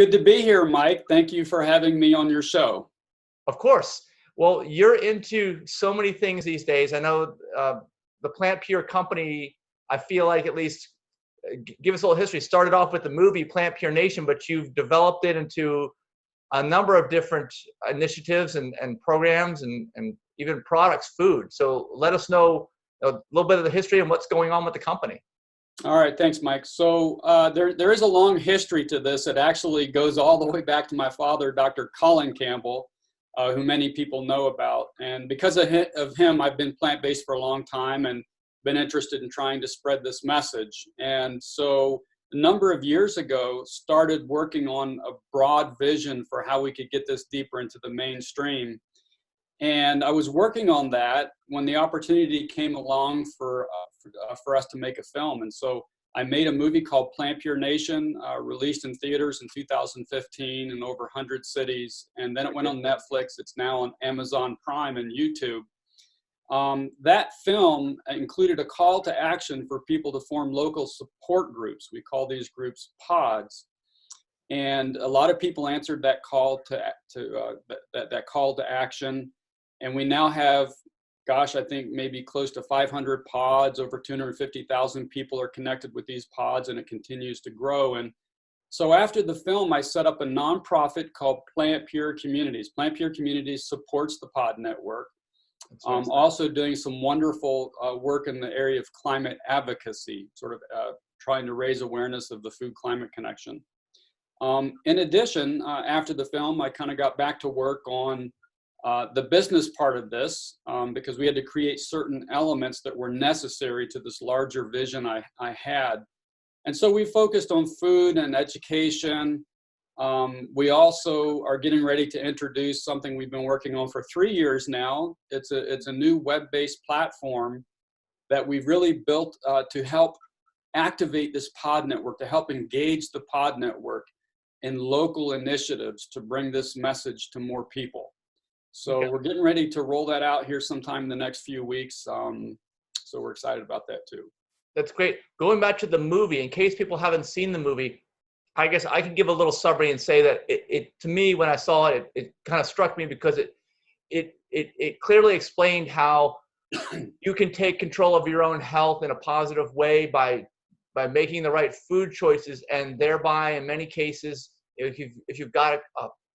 Good to be here, Mike. Thank you for having me on your show. Of course. Well, you're into so many things these days. I know the PlantPure company, I feel like at least, give us a little history, started off with the movie PlantPure Nation, but you've developed it into a number of different initiatives and programs and even products, food. So let us know a little bit of the history and what's going on with the company. All right, thanks, Mike. So there is a long history to this. It actually goes all the way back to my father, Dr. Campbell, who many people know about. And because of him, I've been plant-based for a long time and been interested in trying to spread this message. And so a number of years ago, started working on a broad vision for how we could get this deeper into the mainstream. And I was working on that when the opportunity came along for us to make a film. And so I made a movie called PlantPure Nation, released in theaters in 2015 in over 100 cities. And then it went on Netflix. It's now on Amazon Prime and YouTube. That film included a call to action for people to form local support groups. We call these groups pods. And a lot of people answered that call that call to action. And we now have, gosh, I think maybe close to 500 pods, over 250,000 people are connected with these pods, and it continues to grow. And so after the film, I set up a nonprofit called PlantPure Communities. PlantPure Communities supports the pod network. Also doing some wonderful work in the area of climate advocacy, sort of trying to raise awareness of the food-climate connection. In addition, after the film, I kind of got back to work on the business part of this because we had to create certain elements that were necessary to this larger vision I had. And so we focused on food and education. We also are getting ready to introduce something we've been working on for 3 years now. It's a new web-based platform that we've really built to help activate this pod network, to help engage the pod network in local initiatives to bring this message to more people. So we're getting ready to roll that out here sometime in the next few weeks. So we're excited about that too. That's great. Going back to the movie, in case people haven't seen the movie, I guess I can give a little summary and say that it to me, when I saw it, it kind of struck me because it clearly explained how you can take control of your own health in a positive way by making the right food choices, and thereby, in many cases, if you've got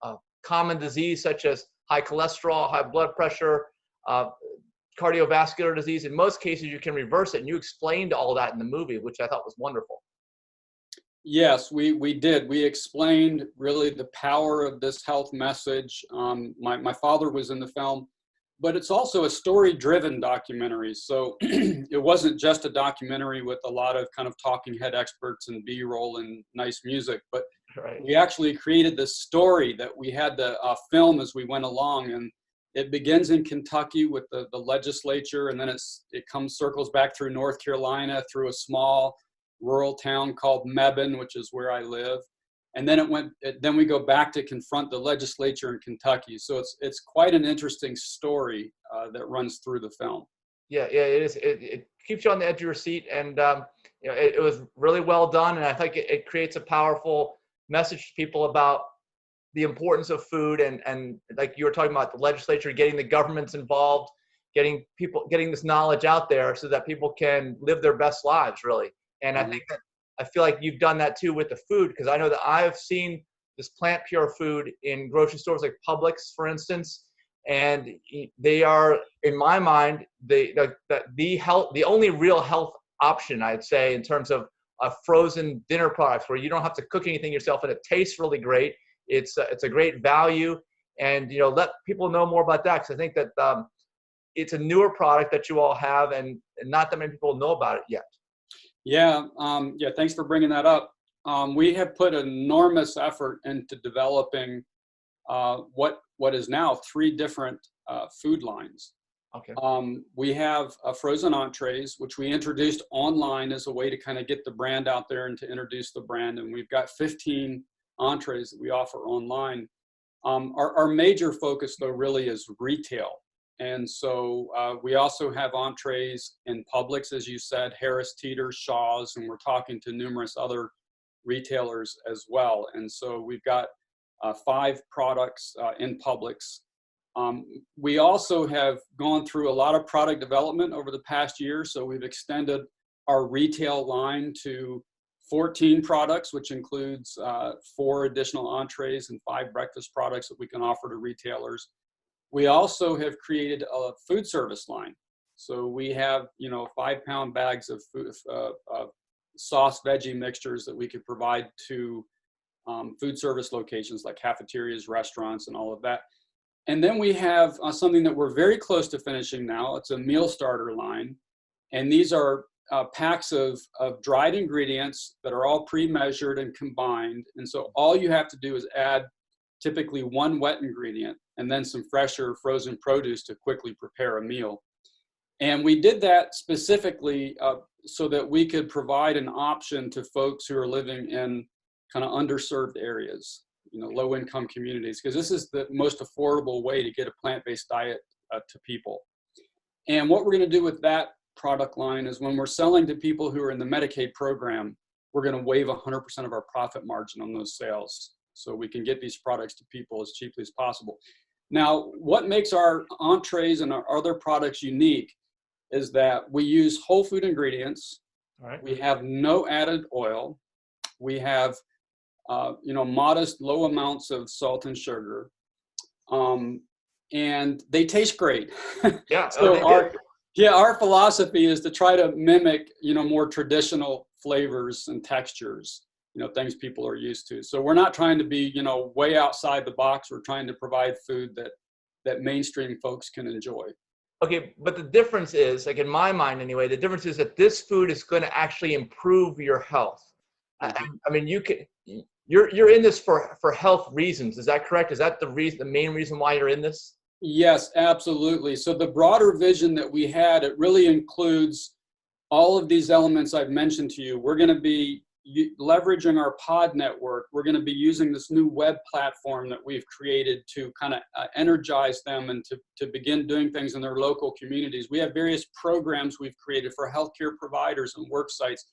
a common disease such as high cholesterol, high blood pressure, cardiovascular disease, in most cases you can reverse it. And you explained all that in the movie, which I thought was wonderful. Yes, we did. We explained really the power of this health message. My father was in the film, but it's also a story-driven documentary. So it wasn't just a documentary with a lot of kind of talking head experts and B-roll and nice music, but we actually created this story that we had to film as we went along. And it begins in Kentucky with the legislature, and then it circles back through North Carolina, through a small rural town called Mebane, which is where I live. And then then we go back to confront the legislature in Kentucky. So it's quite an interesting story that runs through the film. Yeah, it is. It keeps you on the edge of your seat, and it was really well done. And I think it creates a powerful message to people about the importance of food, and like you were talking about, the legislature, getting the governments involved, getting this knowledge out there so that people can live their best lives, really. And I think that I feel like you've done that too with the food, because I know that I've seen this PlantPure food in grocery stores like Publix, for instance, and they are, in my mind, the only real health option, I'd say, in terms of frozen dinner products where you don't have to cook anything yourself, and it tastes really great. It's a great value, and let people know more about that, because I think that it's a newer product that you all have, and not that many people know about it yet. Yeah, thanks for bringing that up. We have put enormous effort into developing what is now 3 different food lines. Okay. We have frozen entrees, which we introduced online as a way to kind of get the brand out there and to introduce the brand. And we've got 15 entrees that we offer online. Our major focus, though, really is retail. And so we also have entrees in Publix, as you said, Harris Teeter, Shaw's, and we're talking to numerous other retailers as well. And so we've got 5 products in Publix. We also have gone through a lot of product development over the past year. So we've extended our retail line to 14 products, which includes 4 additional entrees and 5 breakfast products that we can offer to retailers. We also have created a food service line. So we have, 5-pound bags of food, sauce veggie mixtures that we could provide to food service locations like cafeterias, restaurants, and all of that. And then we have something that we're very close to finishing now. It's a meal starter line. And these are packs of dried ingredients that are all pre-measured and combined. And so all you have to do is add typically 1 wet ingredient and then some fresher frozen produce to quickly prepare a meal. And we did that specifically so that we could provide an option to folks who are living in kind of underserved areas, low-income communities, because this is the most affordable way to get a plant-based diet to people. And what we're going to do with that product line is when we're selling to people who are in the Medicaid program, we're going to waive 100% of our profit margin on those sales, so we can get these products to people as cheaply as possible. Now, what makes our entrees and our other products unique is that we use whole food ingredients. All right. We have no added oil. We have, modest, low amounts of salt and sugar. And they taste great. Yeah. So our philosophy is to try to mimic, more traditional flavors and textures, things people are used to. So we're not trying to be, way outside the box. We're trying to provide food that mainstream folks can enjoy. Okay, but the difference is, like in my mind anyway, the difference is that this food is going to actually improve your health. Mm-hmm. I mean, you're in this for health reasons. Is that correct? Is that the main reason why you're in this? Yes, absolutely. So the broader vision that we had, it really includes all of these elements I've mentioned to you. We're going to be leveraging our pod network. We're going to be using this new web platform that we've created to kind of energize them and to begin doing things in their local communities. We have various programs we've created for healthcare providers and work sites.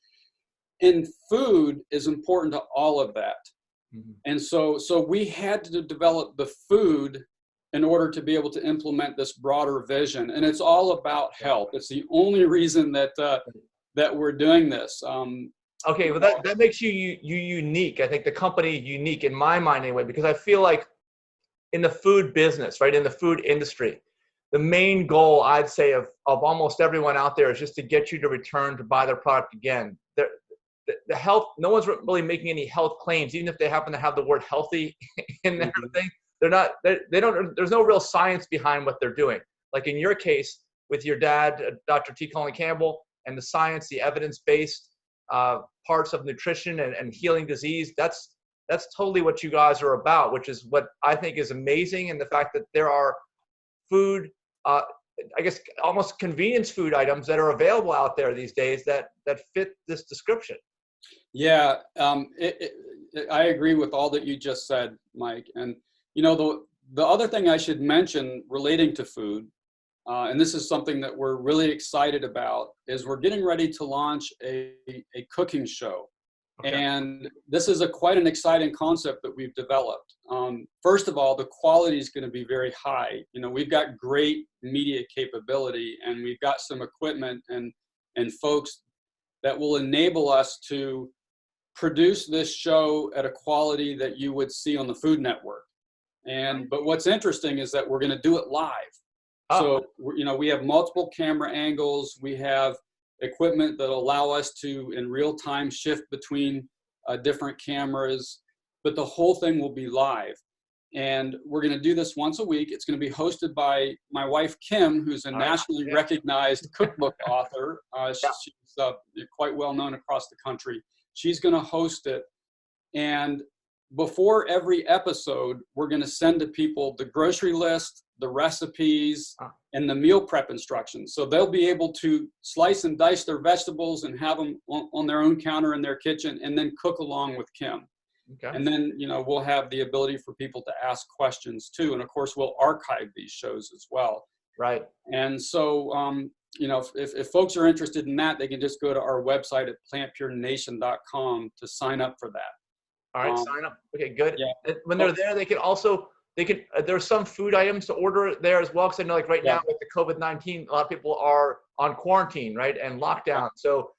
And food is important to all of that. Mm-hmm. And so we had to develop the food in order to be able to implement this broader vision. And it's all about health. It's the only reason that we're doing this. Okay, well that makes you unique. I think the company unique in my mind anyway, because I feel like in the food business, right, in the food industry, the main goal I'd say of almost everyone out there is just to get you to return to buy their product again. The health, no one's really making any health claims, even if they happen to have the word healthy in their thing. There's no real science behind what they're doing. Like in your case with your dad, Dr. T. Colin Campbell, and the science, the evidence-based parts of nutrition and healing disease, that's totally what you guys are about, which is what I think is amazing. And the fact that there are food, I guess almost convenience food items that are available out there these days that fit this description. Yeah, I agree with all that you just said, Mike. And the other thing I should mention relating to food, and this is something that we're really excited about, is we're getting ready to launch a cooking show. Okay. And this is quite an exciting concept that we've developed. First of all, the quality is going to be very high. We've got great media capability, and we've got some equipment and folks that will enable us to produce this show at a quality that you would see on the Food Network. But what's interesting is that we're going to do it live. So, we have multiple camera angles. We have equipment that allow us to, in real time, shift between different cameras, but the whole thing will be live. And we're going to do this once a week. It's going to be hosted by my wife, Kim, who's a nationally recognized cookbook author. She's quite well known across the country. She's going to host it. And before every episode, we're going to send to people the grocery list, the recipes, and the meal prep instructions. So they'll be able to slice and dice their vegetables and have them on their own counter in their kitchen, and then cook along with Kim. Okay. And then, we'll have the ability for people to ask questions too. And of course, we'll archive these shows as well. Right. And so if folks are interested in that, they can just go to our website at PlantPureNation.com to sign up for that. All right, sign up. Okay, good. Yeah. And when they're there, they can also, there's some food items to order there as well. Cause I know like right Yeah. now with the COVID-19, a lot of people are on quarantine, right? And lockdown. So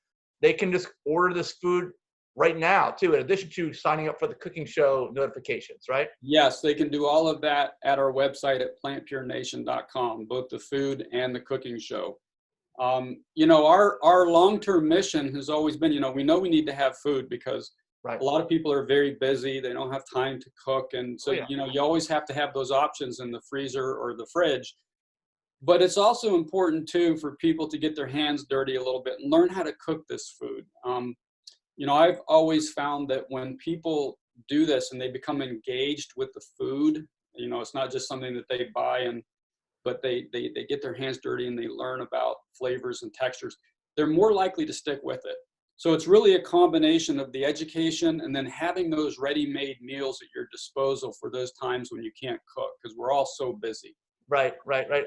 they can just order this food right now too, in addition to signing up for the cooking show notifications, right? Yes, they can do all of that at our website at PlantPureNation.com, both the food and the cooking show. Our long-term mission has always been, we know we need to have food because Right. a lot of people are very busy. They don't have time to cook. And so, you always have to have those options in the freezer or the fridge. But it's also important too for people to get their hands dirty a little bit and learn how to cook this food. I've always found that when people do this and they become engaged with the food, it's not just something that they buy but they get their hands dirty and they learn about flavors and textures, they're more likely to stick with it. So it's really a combination of the education and then having those ready-made meals at your disposal for those times when you can't cook, because we're all so busy. Right.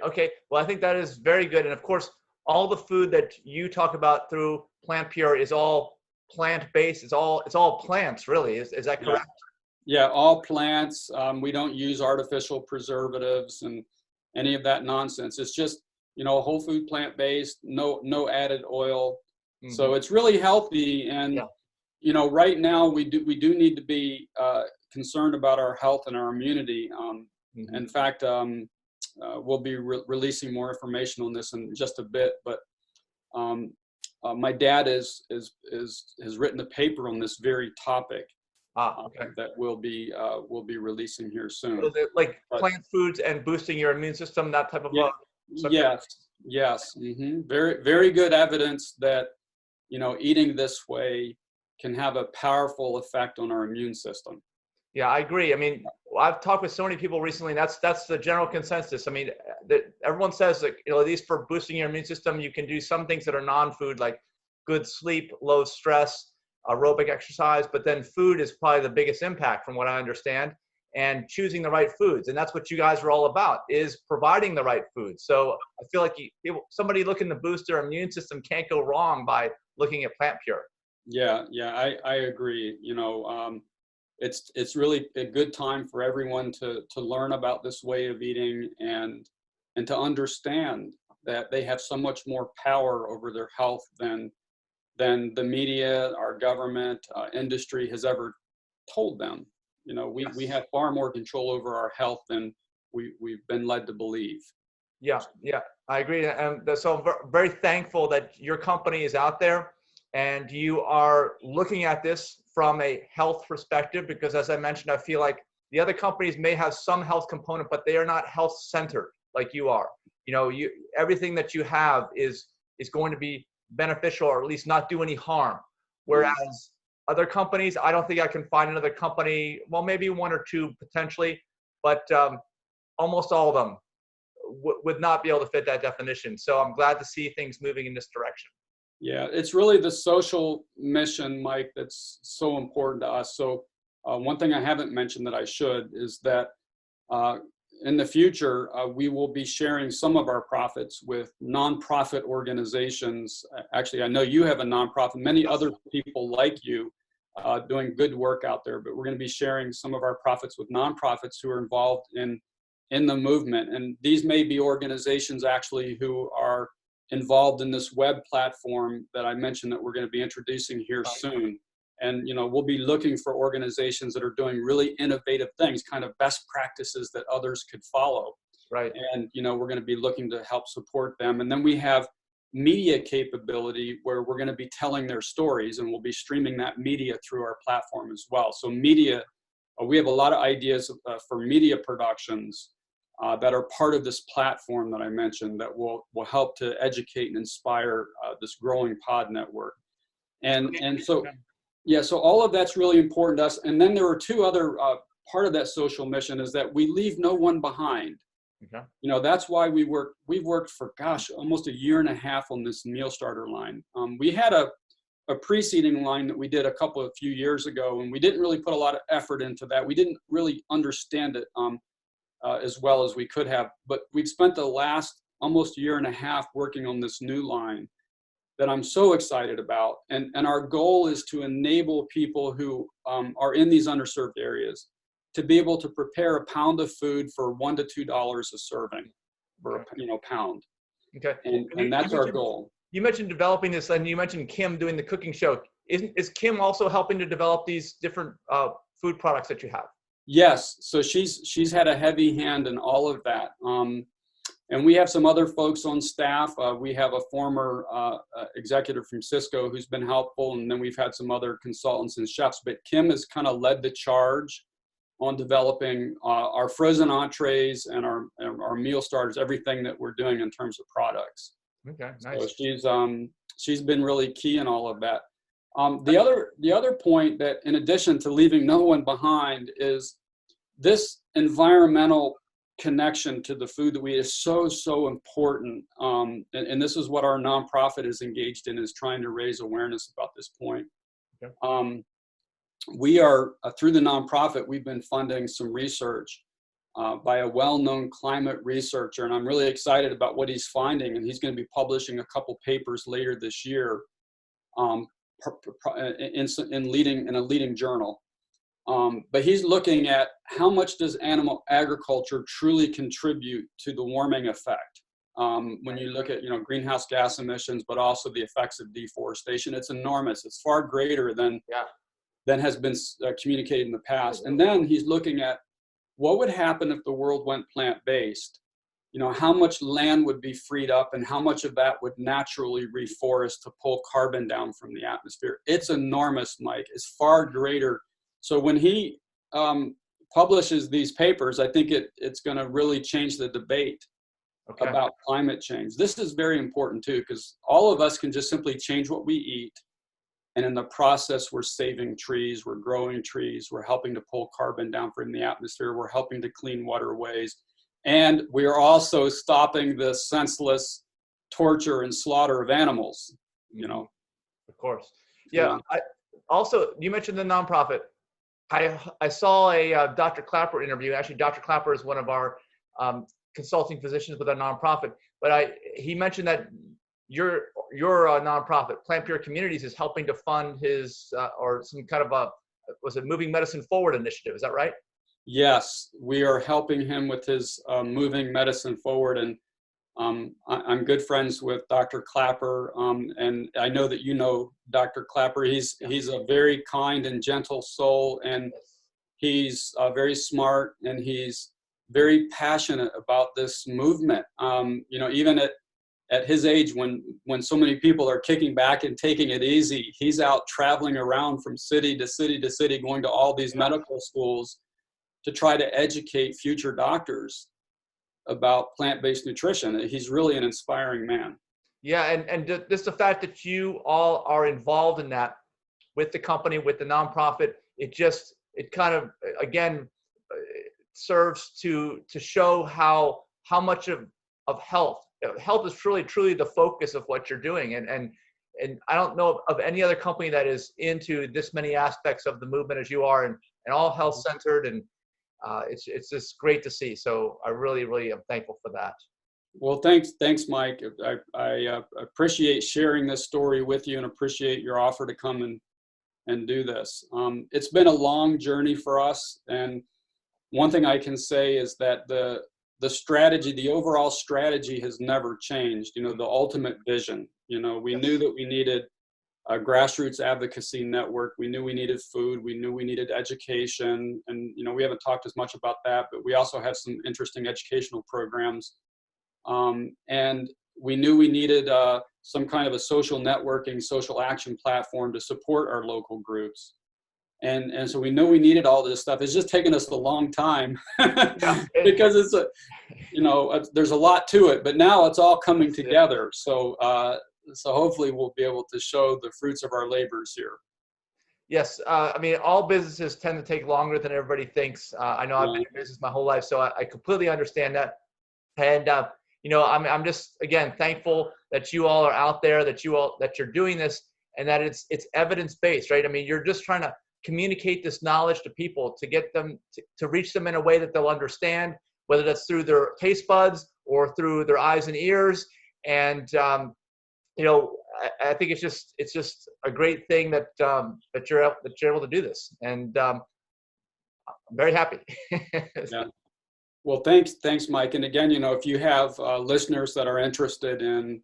Okay. Well, I think that is very good. And of course, all the food that you talk about through PlantPure is all plant-based. It's all plants, really. Is that correct? Yeah, all plants. We don't use artificial preservatives and any of that nonsense. It's just, whole food, plant-based, no added oil. Mm-hmm. So it's really healthy. And, right now we do need to be concerned about our health and our immunity. Mm-hmm. In fact, we'll be releasing more information on this in just a bit, but my dad has written a paper on this very topic. Okay. That we'll be releasing here soon. So like plant foods and boosting your immune system, that type of yes. Mm-hmm. Very, very good evidence that eating this way can have a powerful effect on our immune system. Yeah, I agree. I mean, I've talked with so many people recently, and that's the general consensus. I mean, everyone says that, at least for boosting your immune system, you can do some things that are non-food, like good sleep, low stress, aerobic exercise, but then food is probably the biggest impact from what I understand, and choosing the right foods. And that's what you guys are all about, is providing the right foods. So I feel like somebody looking to boost their immune system can't go wrong by looking at PlantPure. Yeah, I agree. It's really a good time for everyone to learn about this way of eating and to understand that they have so much more power over their health than the media, our government, industry has ever told them. We have far more control over our health than we've been led to believe. Yeah, I agree. And so I'm very thankful that your company is out there and you are looking at this from a health perspective, because as I mentioned, I feel like the other companies may have some health component, but they are not health centered like you are. Everything that you have is going to be beneficial, or at least not do any harm. Whereas other companies, I don't think I can find another company, well, maybe one or two potentially, but almost all of them would not be able to fit that definition. So I'm glad to see things moving in this direction. Yeah, it's really the social mission, Mike, that's so important to us. So one thing I haven't mentioned that I should is that in the future, we will be sharing some of our profits with nonprofit organizations. Actually, I know you have a nonprofit, many other people like you doing good work out there, but we're going to be sharing some of our profits with nonprofits who are involved in the movement. And these may be organizations actually who are involved in this web platform that I mentioned that we're going to be introducing here soon. And, we'll be looking for organizations that are doing really innovative things, kind of best practices that others could follow. Right. And, we're going to be looking to help support them. And then we have media capability where we're going to be telling their stories, and we'll be streaming that media through our platform as well. So media, we have a lot of ideas for media productions that are part of this platform that I mentioned that will help to educate and inspire this growing pod network. And so, so all of that's really important to us. And then there are two other part of that social mission is that we leave no one behind. Okay. That's why we've worked for, almost a year and a half on this meal starter line. We had a preceding line that we did a few years ago, and we didn't really put a lot of effort into that. We didn't really understand it as well as we could have, but we've spent the last almost a year and a half working on this new line that I'm so excited about. And our goal is to enable people who are in these underserved areas to be able to prepare a pound of food for $1 to $2 a serving for a pound. Okay. And that's our goal. You mentioned developing this, and you mentioned Kim doing the cooking show. Is Kim also helping to develop these different food products that you have? Yes. So she's had a heavy hand in all of that. And we have some other folks on staff. We have a former executive from Cisco who's been helpful, and then we've had some other consultants and chefs. But Kim has kind of led the charge on developing our frozen entrees and our meal starters, everything that we're doing in terms of products. Okay, nice. So she's been really key in all of that. The other point that, in addition to leaving no one behind, is this environmental connection to the food that we eat is so important. And this is what our nonprofit is engaged in, is trying to raise awareness about this point. Okay. We are, through the nonprofit, we've been funding some research by a well-known climate researcher, and I'm really excited about what he's finding, and he's going to be publishing a couple papers later this year in a leading journal. But he's looking at how much does animal agriculture truly contribute to the warming effect. When you look at greenhouse gas emissions, but also the effects of deforestation, it's enormous. It's far greater than has been communicated in the past. And then he's looking at what would happen if the world went plant-based. How much land would be freed up, and how much of that would naturally reforest to pull carbon down from the atmosphere. It's enormous, Mike. It's far greater. So when he publishes these papers, I think it's going to really change the debate about climate change. This is very important too, because all of us can just simply change what we eat. And in the process, we're saving trees, we're growing trees, we're helping to pull carbon down from the atmosphere, we're helping to clean waterways. And we are also stopping the senseless torture and slaughter of animals, Of course. Yeah. Also, you mentioned the nonprofit. I saw a Dr. Clapper interview. Actually, Dr. Clapper is one of our consulting physicians with a nonprofit. But he mentioned that your nonprofit, PlantPure Communities, is helping to fund his or some kind of was it Moving Medicine Forward initiative? Is that right? Yes, we are helping him with his Moving Medicine Forward, and I'm good friends with Dr. Clapper, and I know that you know Dr. Clapper. He's a very kind and gentle soul, and he's very smart, and he's very passionate about this movement. Even at his age, when so many people are kicking back and taking it easy, he's out traveling around from city to city to city, going to all these medical schools to try to educate future doctors about plant-based nutrition. He's really an inspiring man. Yeah, and just the fact that you all are involved in that with the company, with the nonprofit, it kind of, again, serves to show how much of health is truly the focus of what you're doing. And I don't know of any other company that is into this many aspects of the movement as you are, and all health centered, and it's just great to see. So I really am thankful for that. Well, thanks, Mike. I appreciate sharing this story with you, and appreciate your offer to come and do this. It's been a long journey for us, and one thing I can say is that the strategy, the overall strategy, has never changed. The ultimate vision. We knew that we needed a grassroots advocacy network. We knew we needed food. We knew we needed education. And, we haven't talked as much about that, but we also have some interesting educational programs. And we knew we needed some kind of a social networking, social action platform to support our local groups. And so we knew we needed all this stuff. It's just taken us a long time because there's a lot to it, but now it's all coming together. So hopefully we'll be able to show the fruits of our labors here. Yes. All businesses tend to take longer than everybody thinks. I know I've been in business my whole life, so I completely understand that. And, I'm just, again, thankful that you all are out there, that you're doing this, and that it's evidence-based, right? You're just trying to communicate this knowledge to people, to get them to reach them in a way that they'll understand, whether that's through their taste buds or through their eyes and ears. And you know, I think it's just a great thing that that you're able to do this, and I'm very happy. Yeah. Well, thanks, Mike. And again, you know, if you have listeners that are interested in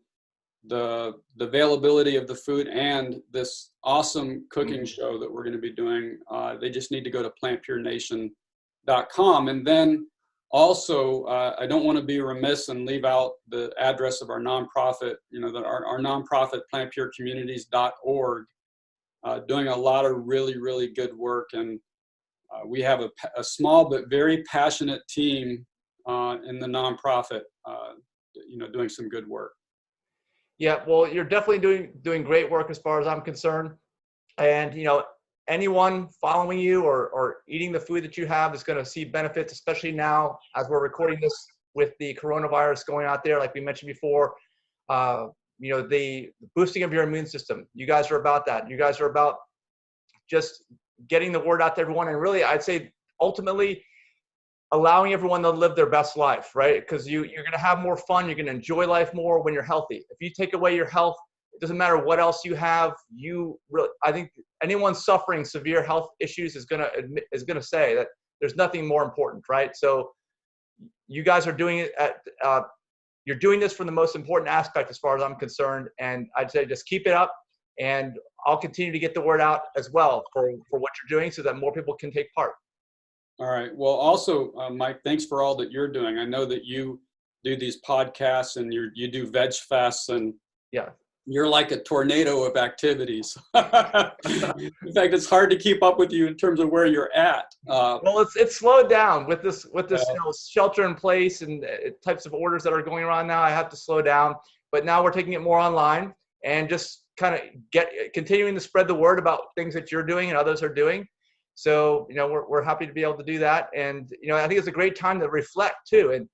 the availability of the food and this awesome cooking show that we're going to be doing, they just need to go to PlantPureNation.com. And then also, I don't want to be remiss and leave out the address of our nonprofit, you know, that our nonprofit, PlantPureCommunities.org, doing a lot of really, really good work. And we have a small but very passionate team in the nonprofit, you know, doing some good work. Yeah, well, you're definitely doing great work as far as I'm concerned. And you know, anyone following you or eating the food that you have is going to see benefits, especially now as we're recording this with the coronavirus going out there, like we mentioned before. You know, the boosting of your immune system. You guys are about that. You guys are about just getting the word out to everyone, and really, I'd say ultimately allowing everyone to live their best life, right? Because you're going to have more fun. You're going to enjoy life more when you're healthy. If you take away your health, it doesn't matter what else you have. I think anyone suffering severe health issues is going to say that there's nothing more important, right? So you guys are doing it you're doing this from the most important aspect as far as I'm concerned. And I'd say just keep it up, and I'll continue to get the word out as well for what you're doing so that more people can take part. All right. Well, also, Mike, thanks for all that you're doing. I know that you do these podcasts and you do veg fests, and yeah, you're like a tornado of activities. In fact, it's hard to keep up with you in terms of where you're at. Well, it's slowed down with this you know, shelter in place and types of orders that are going around now. I have to slow down, but now we're taking it more online and just kind of continuing to spread the word about things that you're doing and others are doing. So, you know, we're happy to be able to do that. And, you know, I think it's a great time to reflect too. And,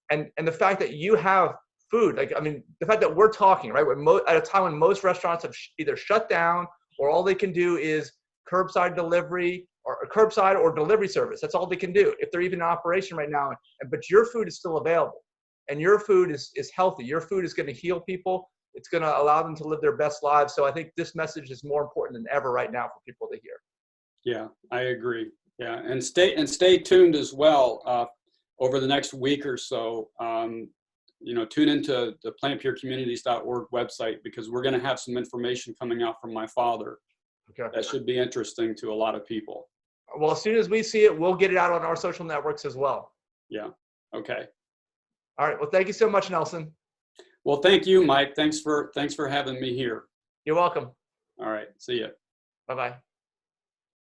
and the fact that you have food, like, I mean, the fact that we're talking, right, at a time when most restaurants have either shut down or all they can do is curbside delivery or curbside or delivery service. That's all they can do if they're even in operation right now. But your food is still available, and your food is healthy. Your food is going to heal people. It's going to allow them to live their best lives. So I think this message is more important than ever right now for people to hear. Yeah, I agree. Yeah, and stay tuned as well over the next week or so. You know, tune into the PlantPureCommunities.org website, because we're going to have some information coming out from my father. Okay. That should be interesting to a lot of people. Well, as soon as we see it, we'll get it out on our social networks as well. Yeah. Okay. All right. Well, thank you so much, Nelson. Well, thank you, Mike. Thanks for having me here. You're welcome. All right. See ya. Bye-bye.